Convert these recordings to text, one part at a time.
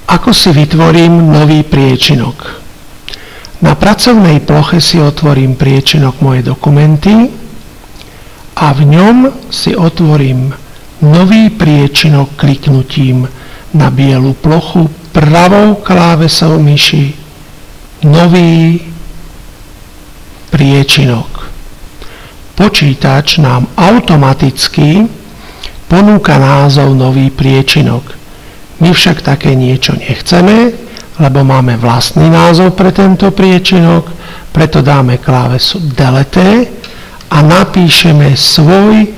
Ako si vytvorím nový priečinok? Na pracovnej ploche si otvorím priečinok Moje dokumenty a v ňom si otvorím nový priečinok kliknutím na bielu plochu pravou klávesou myši Nový priečinok. Počítač nám automaticky ponúka názov Nový priečinok. My však také niečo nechceme, lebo máme vlastný názov pre tento priečinok, preto dáme klávesu Delete a napíšeme svoj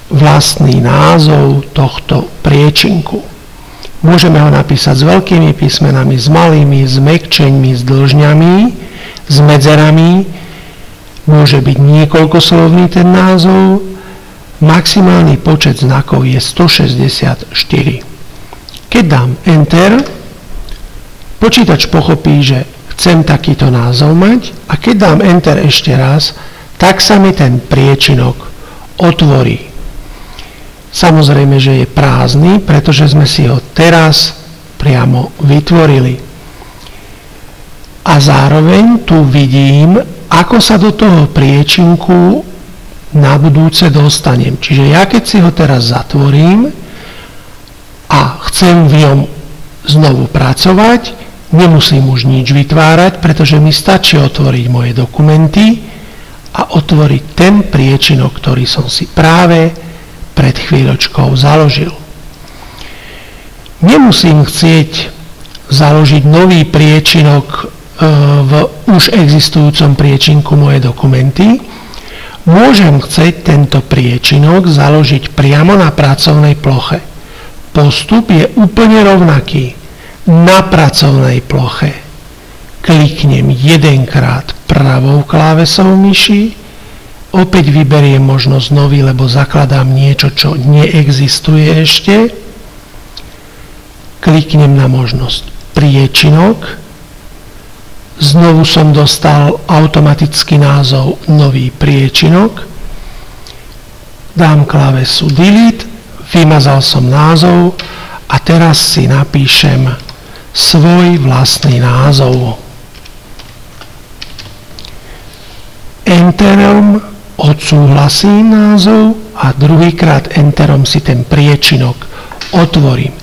vlastný názov tohto priečinku. Môžeme ho napísať s veľkými písmenami, s malými, s mäkčeňmi, s dĺžňami, s medzerami. Môže byť niekoľkoslovný ten názov. Maximálny počet znakov je 164. Keď dám Enter, počítač pochopí, že chcem takýto názov mať a keď dám Enter ešte raz, tak sa mi ten priečinok otvorí. Samozrejme, že je prázdny, pretože sme si ho teraz priamo vytvorili. A zároveň tu vidím, ako sa do toho priečinku na budúce dostanem. Čiže ja keď si ho teraz zatvorím a chcem v ňom znovu pracovať, nemusím už nič vytvárať, pretože mi stačí otvoriť moje dokumenty a otvoriť ten priečinok, ktorý som si práve pred chvíľočkou založil. Nemusím chcieť založiť nový priečinok v už existujúcom priečinku Moje dokumenty. Môžem chcieť tento priečinok založiť priamo na pracovnej ploche. Postup je úplne rovnaký. Na pracovnej ploche kliknem jedenkrát pravou klávesou myši, opäť vyberiem možnosť nový, lebo zakladám niečo, čo neexistuje ešte. Kliknem na možnosť priečinok. Znovu som dostal automatický názov Nový priečinok. Dám klávesu Delete, vymazal som názov a teraz si napíšem svoj vlastný názov. Enterom odsúhlasím názov a druhýkrát Enterom si ten priečinok otvorím.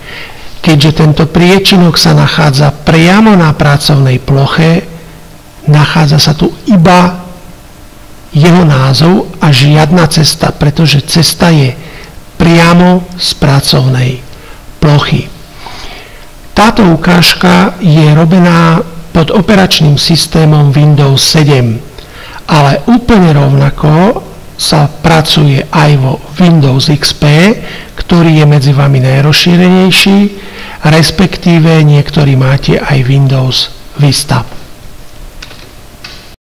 Keďže tento priečinok sa nachádza priamo na pracovnej ploche, nachádza sa tu iba jeho názov a žiadna cesta, pretože cesta je priamo z pracovnej plochy. Táto ukážka je robená pod operačným systémom Windows 7. Ale úplne rovnako sa pracuje aj vo Windows XP, ktorý je medzi vami najrozšírenejší, respektíve niektorí máte aj Windows Vista.